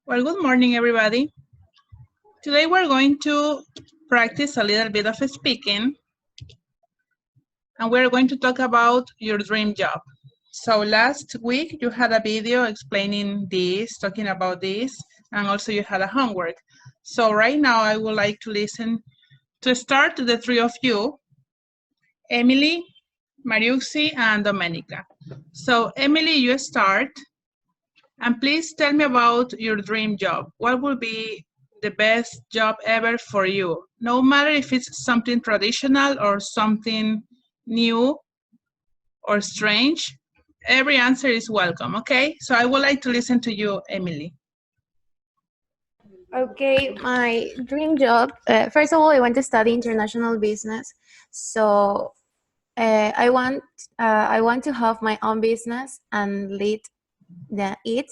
Well, good morning, everybody. Today we're going to practice a little bit of speaking, and we're going to talk about your dream job. So last week you had a video explaining this, talking about this, and also you had a homework. So right now I would like to listen to start the three of you, Emily, Mariuxi, and Domenica. So Emily, you start. And please tell me about your dream job. What would be the best job ever for you? No matter if it's something traditional or something new or strange, every answer is welcome, okay? So I would like to listen to you, Emily. Okay, my dream job. First of all, I want to study international business. So I want to have my own business and lead it.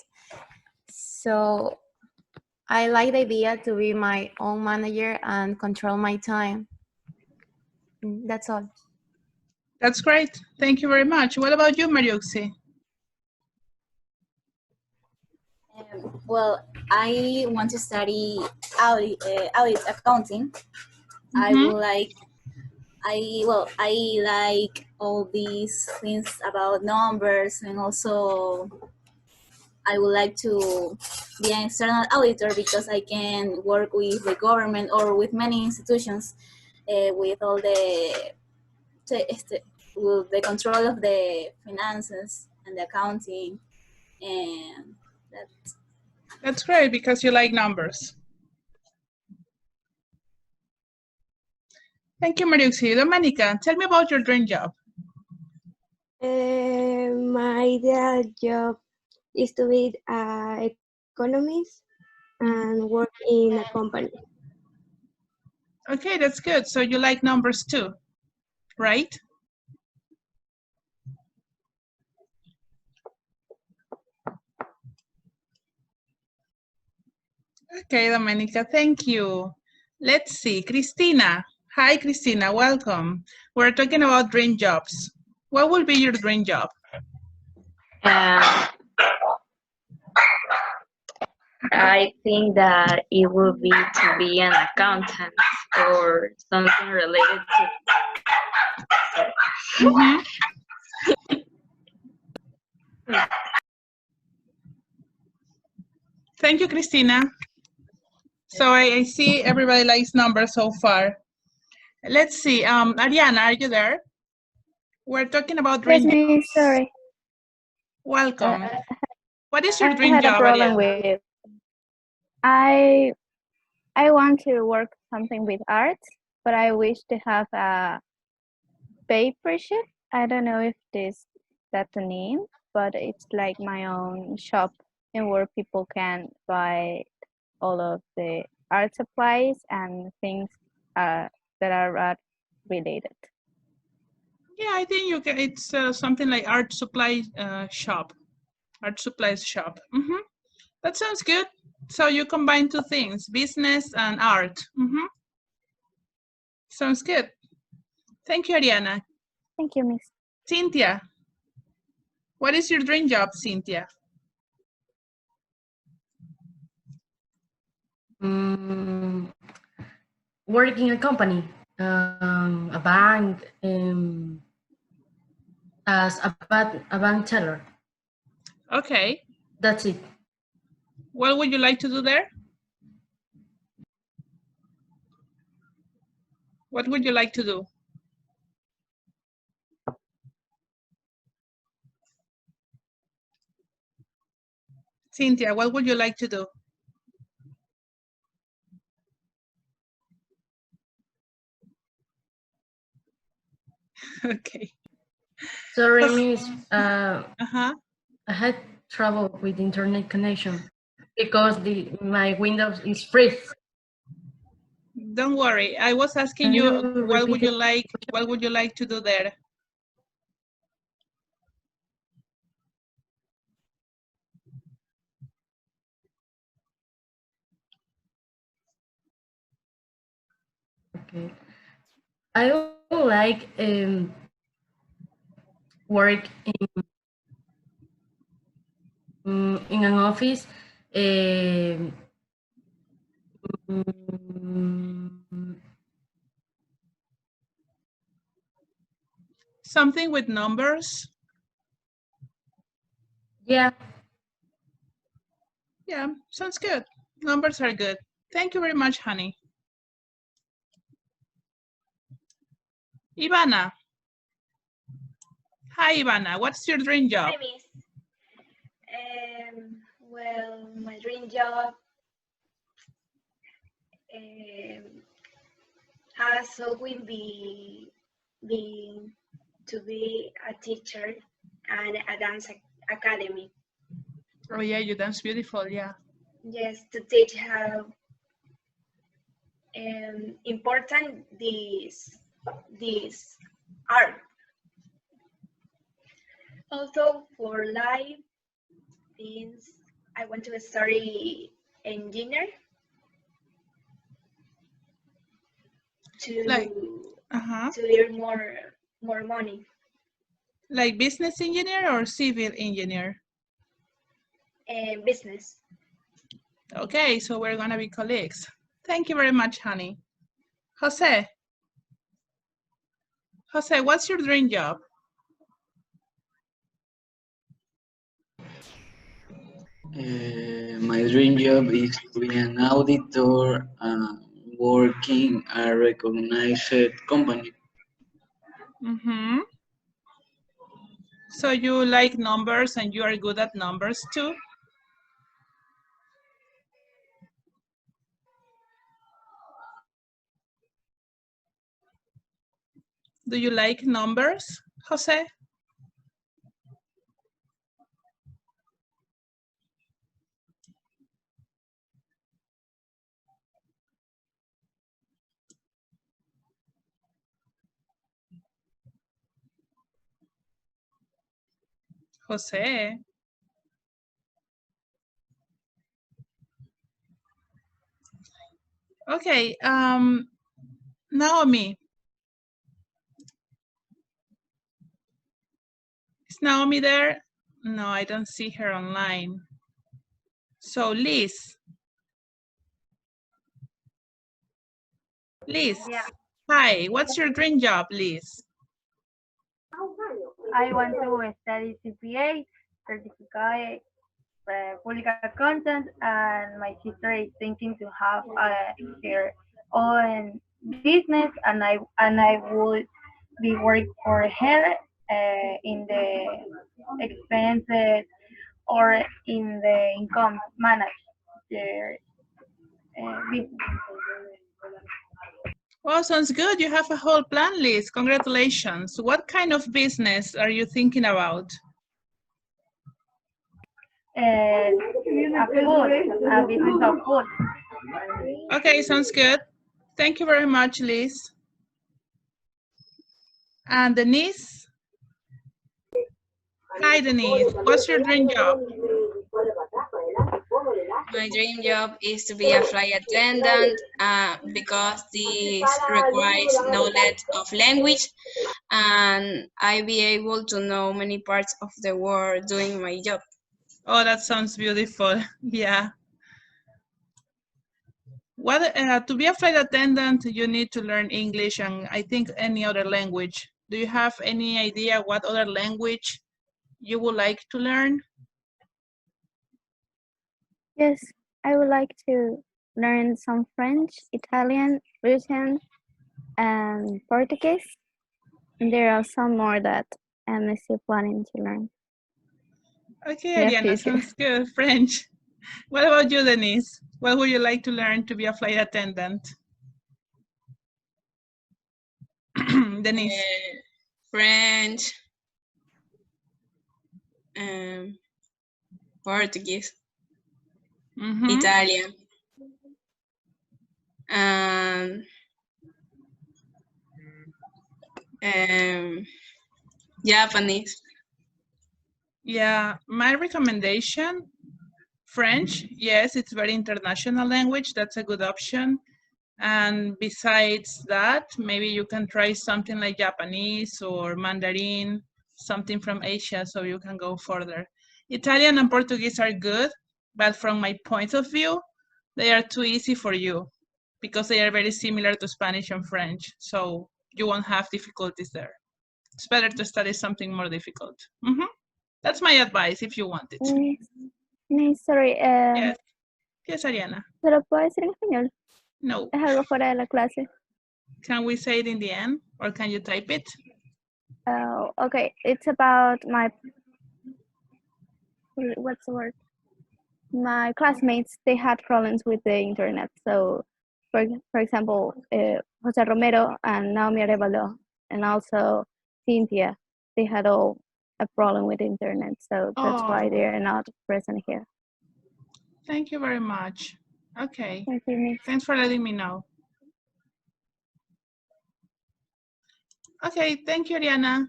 So I like the idea to be my own manager and control my time. That's all. That's great. Thank you very much. What about you, Mariuxi? Well, I want to study audit accounting. I like all these things about numbers, and also I would like to be an external auditor because I can work with the government or with many institutions with all with the control of the finances and the accounting, and That's great because you like numbers. Thank you, Mariuxi. Domenica, tell me about your dream job. My ideal job is to be an economist and work in a company. Okay, that's good. So you like numbers too, right? Okay, Domenica, thank you. Let's see, Christina. Hi, Christina, welcome. We're talking about dream jobs. What will be your dream job? I think that it would be to be an accountant or something related to. Thank you, Christina. So I see everybody likes numbers so far. Let's see, Ariana, are you there? We're talking about dream jobs. Yes, sorry. Welcome. What is your dream I had job, a problem Ariana? with. I want to work something with art, but I wish to have a paper shop. I don't know if that's a name, but it's like my own shop and where people can buy all of the art supplies and things that are art related. Yeah, I think you can. It's something like art supply shop, art supplies shop. That sounds good. So you combine two things, business and art. Sounds good. Thank you, Ariana. Thank you, Miss. Cynthia, what is your dream job, Cynthia? Working in a company, a bank, as a bank teller. Okay. That's it. What would you like to do there? What would you like to do? Cynthia, what would you like to do? Okay. Sorry, Miss. I had trouble with internet connection because my Windows is freeze. Don't worry. I was asking you what would you like to do there? Okay. I would like work in an office Um, mm, Something with numbers. yeah. Yeah, sounds good. Numbers are good. Thank you very much, honey. Ivana. Hi, Ivana. What's your dream job? Hi, Miss. Well, my dream job has always been to be a teacher and a dance academy. Oh, yeah, you dance beautiful. Yeah. Yes, to teach how important this art. Also, for life, since I want to study engineer to Like, to earn more money. Like business engineer or civil engineer? Business. Okay, so we're gonna be colleagues. Thank you very much, honey. Jose. Jose, what's your dream job? My dream job is to be an auditor working a recognized company. Mm-hmm. So you like numbers and you are good at numbers too? Do you like numbers, Jose? Jose. Okay, Naomi. Is Naomi there? No, I don't see her online. So Liz. Liz, Yeah. Hi, what's your dream job, Liz? I want to study CPA, certificate, public accountant, and my sister is thinking to have her own business, and I would be work for her in the expenses or in the income manage their business. Well, sounds good. You have a whole plan, Liz. Congratulations. What kind of business are you thinking about? A business of food. Okay, sounds good. Thank you very much, Liz. And Denise? Hi, Denise. What's your dream job? My dream job is to be a flight attendant because this requires knowledge of language, and I be able to know many parts of the world doing my job. Oh, that sounds beautiful. Yeah. What to be a flight attendant, you need to learn English and I think any other language. Do you have any idea what other language you would like to learn? Yes, I would like to learn some French, Italian, Russian, and Portuguese. And there are some more that I'm still planning to learn. Okay, Yeah, Ariana, sounds good. French. What about you, Denise? What would you like to learn to be a flight attendant? Denise. French, Portuguese, Italian, and Japanese. Yeah, my recommendation, French. Yes, it's very international language. That's a good option. And besides that, maybe you can try something like Japanese or Mandarin, something from Asia, so you can go further. Italian and Portuguese are good, but from my point of view, they are too easy for you because they are very similar to Spanish and French, so you won't have difficulties there. It's better to study something more difficult. That's my advice if you want it. Sorry. Yes. Yes, Ariana. ¿Se lo puedo decir en español? No. Es algo fuera de la clase. Can we say it in the end, or can you type it? Okay, it's about what's the word? My classmates, they had problems with the internet. So, for example, Jose Romero and Naomi Arevalo, and also Cynthia, they had all a problem with the internet. So that's why they are not present here. Thank you very much. Okay. Thank you, Miss. Thanks for letting me know. Okay, thank you, Ariana.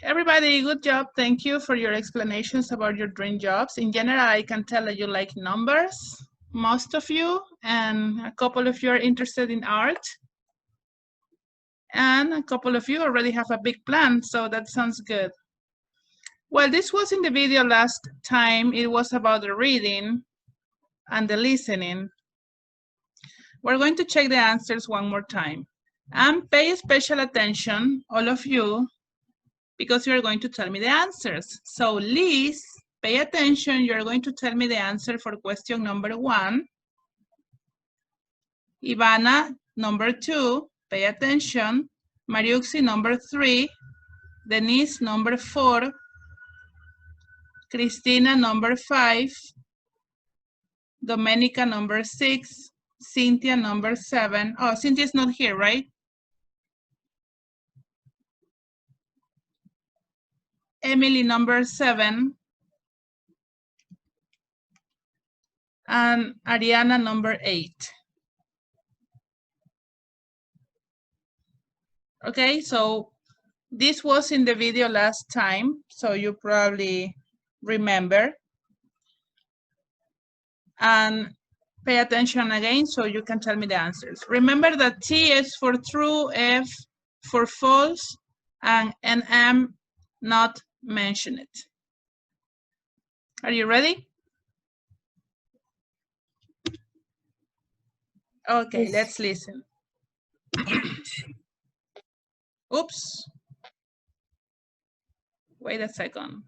Everybody, good job. Thank you for your explanations about your dream jobs. In general, I can tell that you like numbers, most of you, and a couple of you are interested in art. And a couple of you already have a big plan, so that sounds good. Well, this was in the video last time. It was about the reading and the listening. We're going to check the answers one more time. And pay special attention, all of you, because you're going to tell me the answers. So Liz, pay attention. You're going to tell me the answer for question number 1. Ivana, number 2, pay attention. Mariuxi, number 3. Denise, number 4. Cristina, number 5. Domenica, number 6. Cynthia, number 7. Oh, Cynthia's not here, right? Emily, number 7. And Ariana, number 8. Okay, so this was in the video last time, so you probably remember. And pay attention again so you can tell me the answers. Remember that T is for true, F for false, and NM not mention it. Are you ready? Okay, yes. Let's listen. Oops. Wait a second.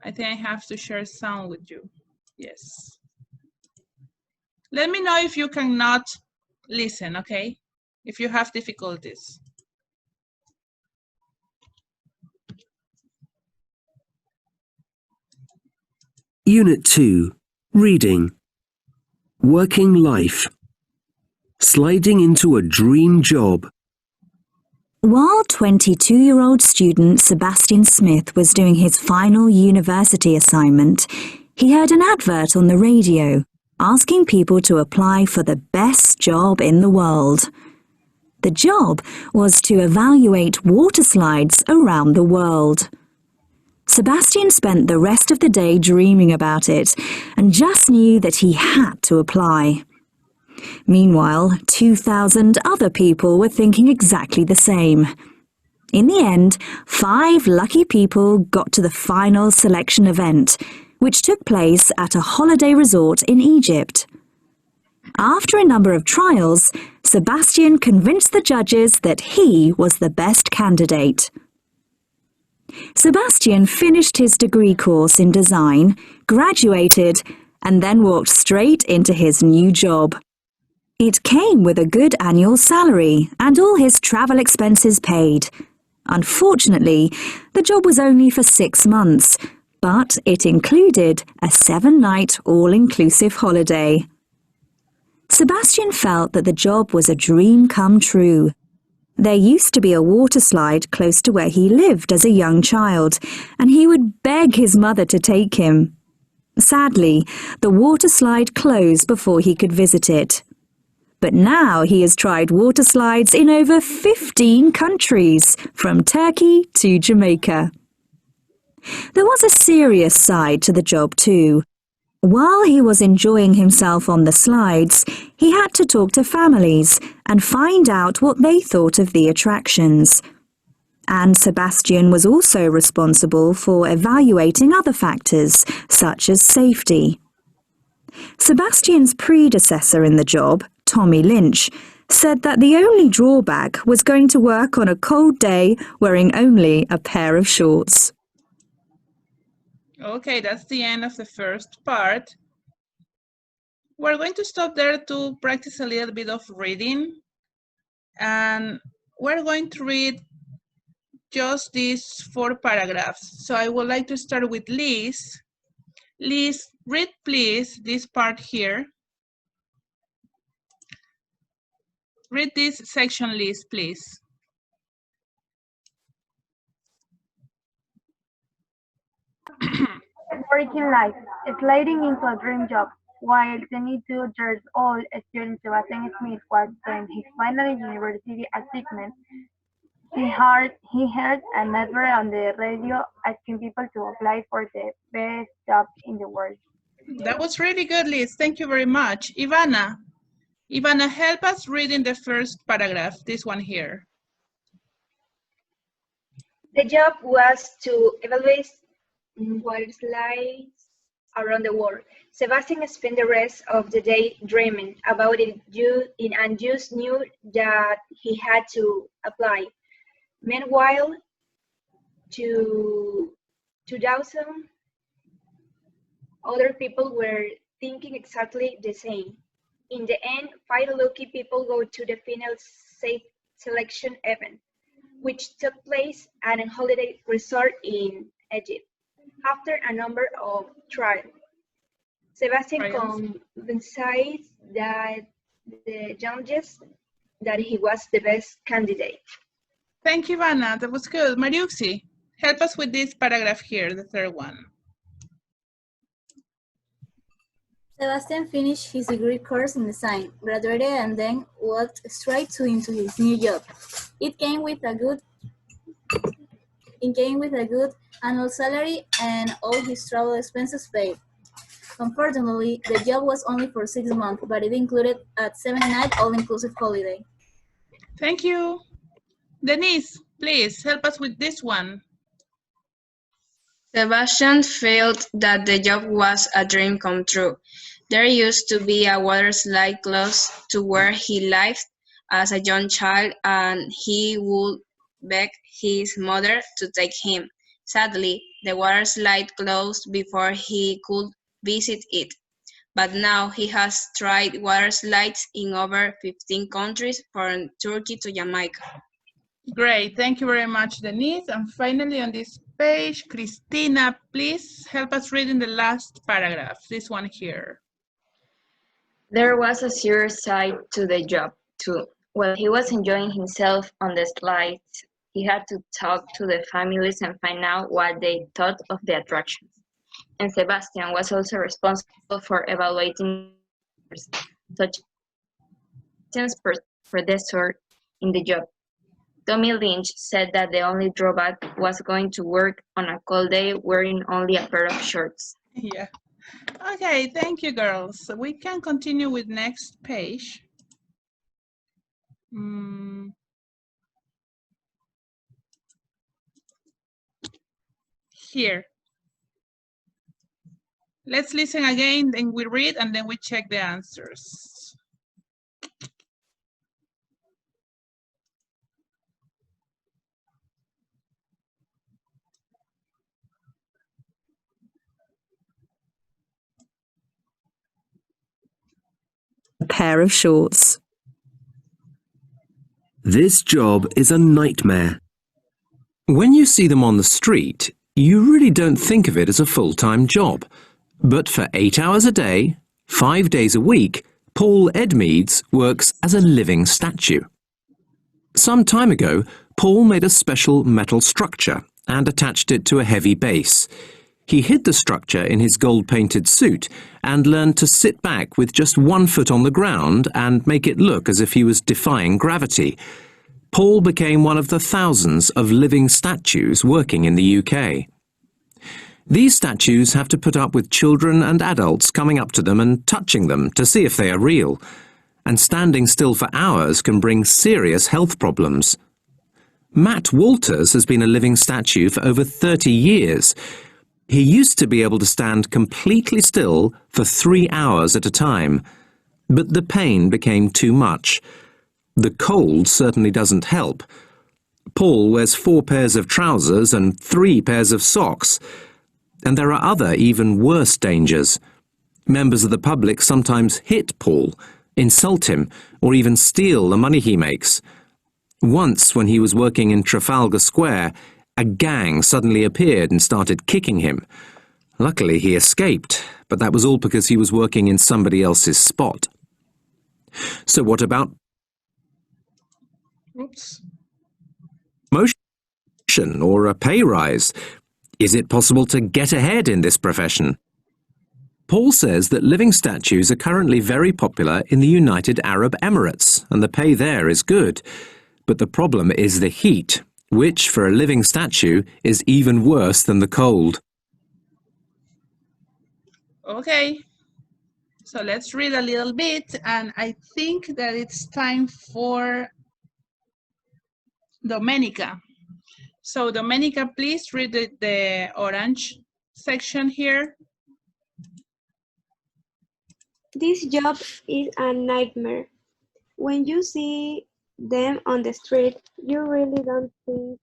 I think I have to share sound with you. Yes. Let me know if you cannot listen, okay? If you have difficulties. Unit 2, Reading. Working life. Sliding into a dream job. While 22-year-old student Sebastian Smith was doing his final university assignment, he heard an advert on the radio asking people to apply for the best job in the world. The job was to evaluate water slides around the world. Sebastian spent the rest of the day dreaming about it and just knew that he had to apply. Meanwhile, 2,000 other people were thinking exactly the same. In the end, 5 lucky people got to the final selection event, which took place at a holiday resort in Egypt. After a number of trials, Sebastian convinced the judges that he was the best candidate. Sebastian finished his degree course in design, graduated, and then walked straight into his new job. It came with a good annual salary and all his travel expenses paid. Unfortunately, the job was only for 6 months, but it included a 7-night all-inclusive holiday. Sebastian felt that the job was a dream come true. There used to be a water slide close to where he lived as a young child, and he would beg his mother to take him. Sadly, the water slide closed before he could visit it. But now he has tried water slides in over 15 countries, from Turkey to Jamaica. There was a serious side to the job too. While he was enjoying himself on the slides, he had to talk to families and find out what they thought of the attractions. and Sebastian was also responsible for evaluating other factors, such as safety. Sebastian's predecessor in the job, Tommy Lynch, said that the only drawback was going to work on a cold day wearing only a pair of shorts. Okay, that's the end of the first part. We're going to stop there to practice a little bit of reading. And we're going to read just these 4 paragraphs. So I would like to start with Liz. Liz, read please this part here. Read this section, Liz, please. Working life, sliding into a dream job. While 22 years old, student Sebastian Smith was in his final university achievement, he heard an advert on the radio asking people to apply for the best jobs in the world. That was really good, Liz. Thank you very much. Ivana, help us read in the first paragraph, this one here. The job was to evaluate water slides around the world. Sebastian spent the rest of the day dreaming about it and just knew that he had to apply. Meanwhile, 2,000 other people were thinking exactly the same. In the end, 5 lucky people go to the final selection event, which took place at a holiday resort in Egypt. After a number of trials, Sebastian convinced that the judges that he was the best candidate. Thank you, Ivana. That was good. Mariuxi, help us with this paragraph here, the third one. Sebastian finished his degree course in design, graduated, and then walked straight into his new job. It came with a good annual salary and all his travel expenses paid. Unfortunately, the job was only for 6 months, but it included a 7-night all-inclusive holiday. Thank you. Denise, please help us with this one. Sebastian felt that the job was a dream come true. There used to be a water slide close to where he lived as a young child, and he would beg his mother to take him. Sadly, the water slide closed before he could visit it. But now he has tried water slides in over 15 countries, from Turkey to Jamaica. Great, thank you very much, Denise. And finally on this page, Christina, please help us read in the last paragraph, this one here. There was a serious side to the job, too. While he was enjoying himself on the slides, he had to talk to the families and find out what they thought of the attractions. And Sebastian was also responsible for evaluating such as predecessor in the job. Tommy Lynch said that the only drawback was going to work on a cold day wearing only a pair of shorts. Yeah. Okay, thank you, girls. We can continue with next page. Here. Let's listen again, then we read, and then we check the answers. A pair of shorts. This job is a nightmare. When you see them on the street, you really don't think of it as a full-time job. But for 8 hours a day, 5 days a week, Paul Edmeades works as a living statue. Some time ago, Paul made a special metal structure and attached it to a heavy base. He hid the structure in his gold-painted suit and learned to sit back with just 1 foot on the ground and make it look as if he was defying gravity. Paul became one of the thousands of living statues working in the UK. These statues have to put up with children and adults coming up to them and touching them to see if they are real. And standing still for hours can bring serious health problems. Matt Walters has been a living statue for over 30 years. He used to be able to stand completely still for 3 hours at a time, but the pain became too much. The cold certainly doesn't help. Paul wears 4 pairs of trousers and 3 pairs of socks. And there are other, even worse dangers. Members of the public sometimes hit Paul, insult him, or even steal the money he makes. Once, when he was working in Trafalgar Square, a gang suddenly appeared and started kicking him. Luckily, he escaped, but that was all because he was working in somebody else's spot. So what about promotion or a pay rise? Is it possible to get ahead in this profession? Paul says that living statues are currently very popular in the United Arab Emirates, and the pay there is good. But the problem is the heat, which, for a living statue, is even worse than the cold. Okay, so let's read a little bit, and I think that it's time for Domenica. So Domenica, please read the orange section here. This job is a nightmare. When you see them on the street, you really don't think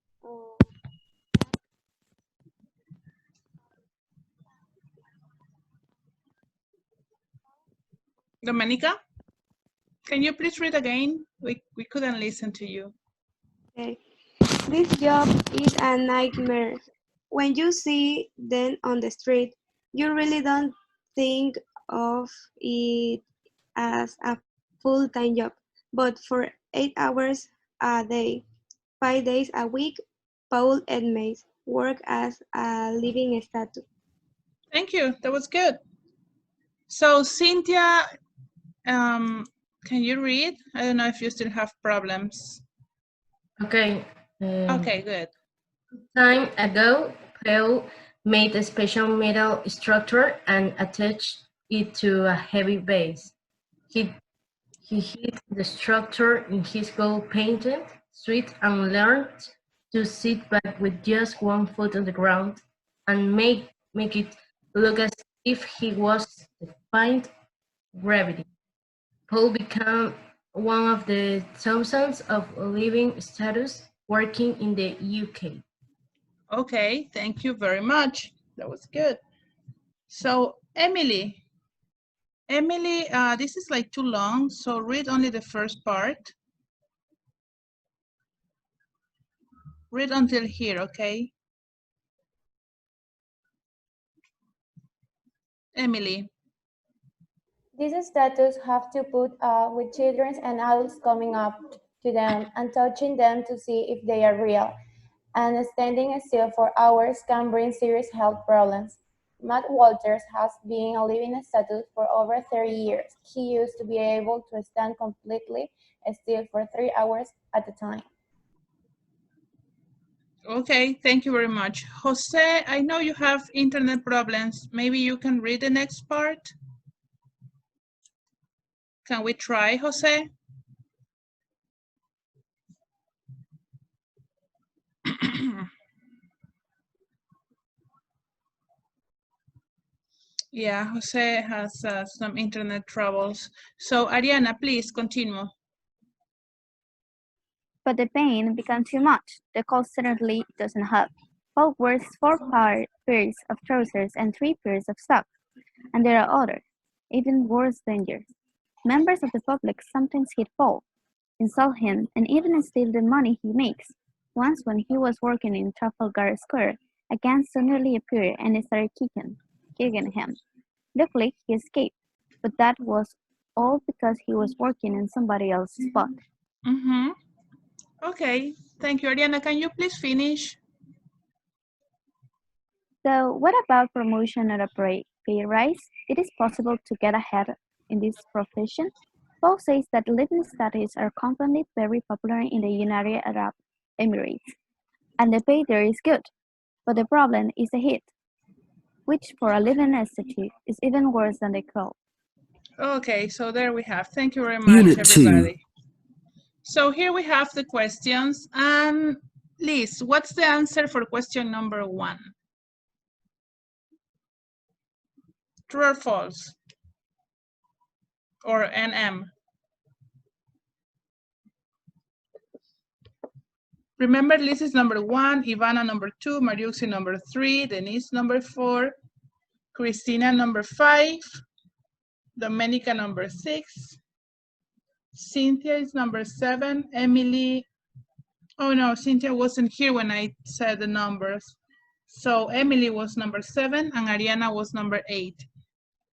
Domenica, can you please read again? We couldn't listen to you. Okay. This job is a nightmare. When you see them on the street, you really don't think of it as a full-time job. But for 8 hours a day, 5 days a week, Paul Edmeades work as a living statue. Thank you, that was good. So Cynthia, can you read? I don't know if you still have problems. Okay. Okay, good. Time ago, Paul made a special metal structure and attached it to a heavy base. He hid the structure in his gold-painted suite and learned to sit back with just 1 foot on the ground and make it look as if he was defying gravity. Paul became one of the thousands of living statues working in the UK. Okay, thank you very much. That was good. So Emily, this is like too long, so read only the first part. Read until here, okay? Emily. These statues have to put up with children and adults coming up to them and touching them to see if they are real. And standing still for hours can bring serious health problems. Matt Walters has been a living statue for over 30 years. He used to be able to stand completely still for 3 hours at a time. Okay, thank you very much. Jose, I know you have internet problems. Maybe you can read the next part? Can we try, Jose? Yeah, Jose has some internet troubles. So Ariana, please continue. But the pain becomes too much. The cold certainly doesn't help. Paul wears 4 pairs of trousers and 3 pairs of socks. And there are other, even worse dangers. Members of the public sometimes hit Paul, insult him, and even steal the money he makes. Once when he was working in Trafalgar Square, a gang suddenly appeared and started kicking him. Luckily, he escaped, but that was all because he was working in somebody else's spot. Mm-hmm. Okay, thank you. Ariana, can you please finish? So what about promotion or a pay rise? It is possible to get ahead in this profession. Paul says that living statues are currently very popular in the United Arab Emirates, and the pay there is good. But the problem is the heat, which for a living statue is even worse than the cold. Okay, so there we have. Thank you very much, Unit 2. everybody. So here we have the questions, and Liz, what's the answer for question number 1? True or false? Or NM? Remember, Liz is number 1, Ivana number 2, Mariuxi number 3, Denise number 4, Cristina number 5, Domenica number 6, Cynthia is number 7, Emily, oh no, Cynthia wasn't here when I said the numbers. So Emily was number 7 and Ariana was number 8.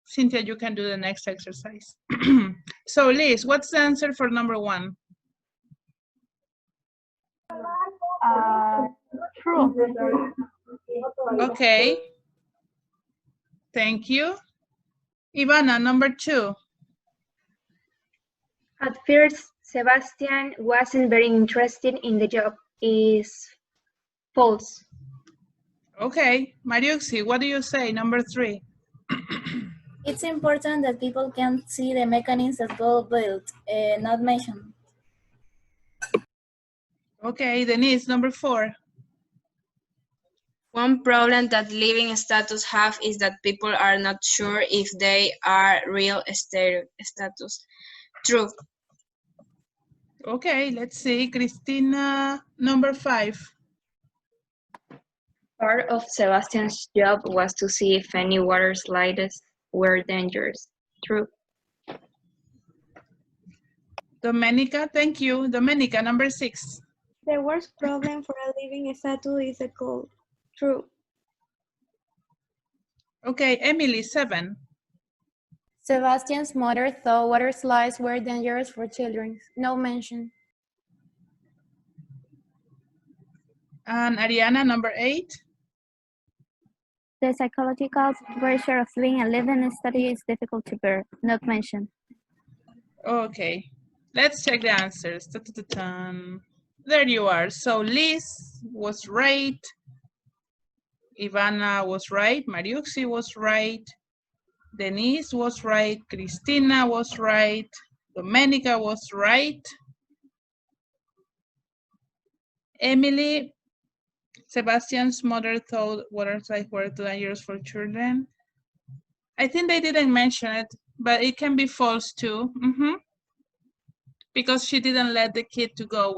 Cynthia, you can do the next exercise. So Liz, what's the answer for number 1? True. Okay. Thank you. Ivana, number 2. At first, Sebastian wasn't very interested in the job. Is false. Okay. Mariuxi, what do you say? Number 3. It's important that people can see the mechanisms that go built, not mentioned. Okay, Denise, number 4. One problem that living status have is that people are not sure if they are real status. True. Okay, let's see. Cristina, number 5. Part of Sebastian's job was to see if any water slides were dangerous. True. Domenica, thank you. Domenica, number 6. The worst problem for a living statue is a cold. True. Okay, Emily, 7. Sebastian's mother thought water slides were dangerous for children. No mention. And Ariana, number 8. The psychological pressure of being a living study is difficult to bear. Not mentioned. Okay, let's check the answers. There you are. So Liz was right. Ivana was right. Mariuxi was right. Denise was right. Cristina was right. Domenica was right. Emily, Sebastian's mother thought water slides were too dangerous for children. I think they didn't mention it, but it can be false too. Because she didn't let the kid to go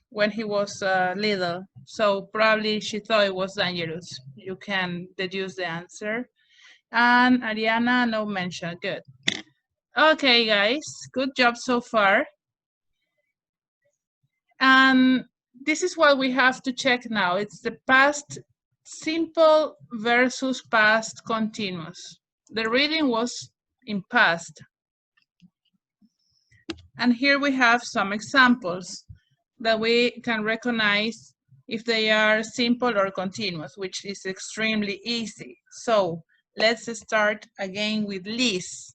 when he was little. So probably she thought it was dangerous. You can deduce the answer. And Ariana, no mention. Good. Okay, guys. Good job so far. And this is what we have to check now. It's the past simple versus past continuous. The reading was in past. And here we have some examples that we can recognize if they are simple or continuous, which is extremely easy. So let's start again with Liz.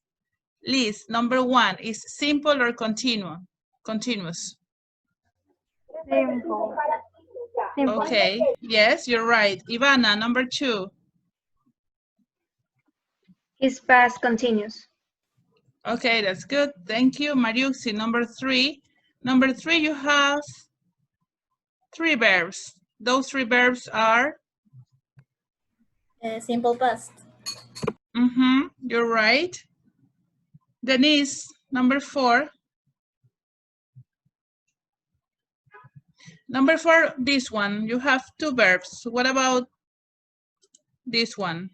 Liz, number 1, is simple or continuous? Simple. Okay, yes, you're right. Ivana, number 2. Is past continuous. Okay, that's good. Thank you. Mariuxi, number 3. Number 3, you have 3 verbs. Those 3 verbs are? Simple past. You're right. Denise, number 4. Number 4, this one. You have 2 verbs. What about this one?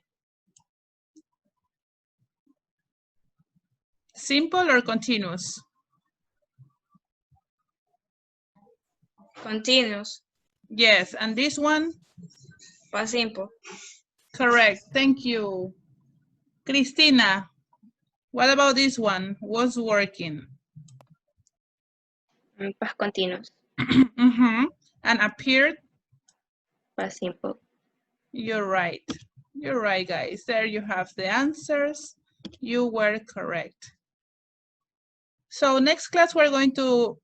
Simple or continuous? Continuous. Yes, and this one? Past simple. Correct, thank you. Cristina, what about this one? Was working? Past continuous. And appeared? Past simple. You're right. You're right, guys. There you have the answers. You were correct. So next class, we're going to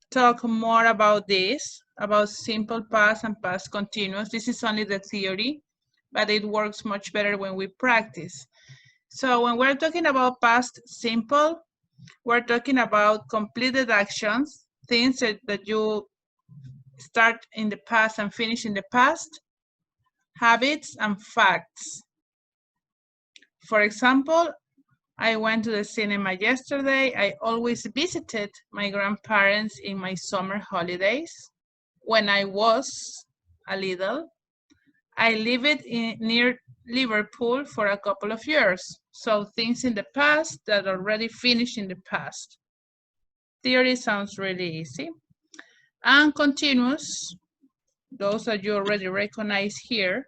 talk more about this, about simple past and past continuous. This is only the theory, but it works much better when we practice. So when we're talking about past simple, we're talking about completed actions, things that you start in the past and finish in the past, habits and facts. For example, I went to the cinema yesterday. I always visited my grandparents in my summer holidays. When I was a little, I lived near Liverpool for a couple of years. So things in the past that already finished in the past. Theory sounds really easy. And continuous, those that you already recognize here.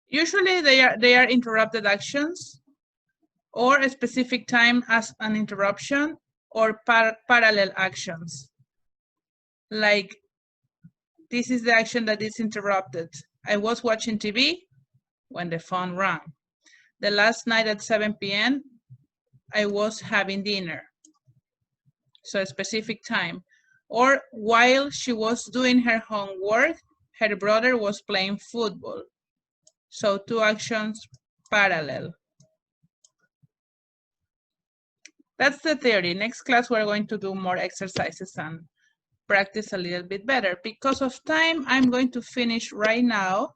Usually they are interrupted actions or a specific time as an interruption or parallel actions. Like, this is the action that is interrupted. I was watching TV when the phone rang. The last night at 7 p.m., I was having dinner. So a specific time. Or while she was doing her homework, her brother was playing football. So two actions parallel. That's the theory. Next class, we're going to do more exercises and practice a little bit better. Because of time, I'm going to finish right now.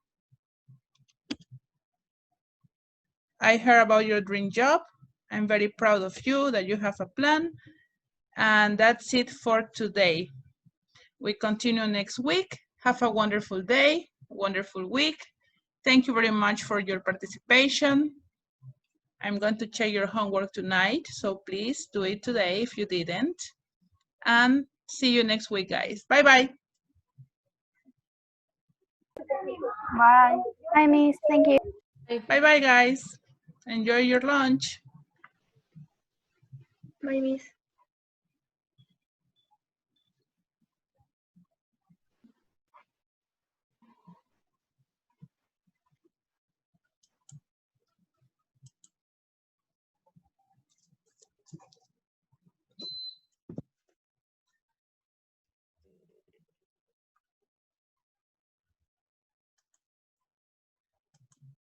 I heard about your dream job. I'm very proud of you that you have a plan. And that's it for today. We continue next week. Have a wonderful day, wonderful week. Thank you very much for your participation. I'm going to check your homework tonight, so please do it today if you didn't. And see you next week, guys. Bye-bye. Bye. Bye, Miss. Thank you. Bye-bye, guys. Enjoy your lunch. Bye, Miss.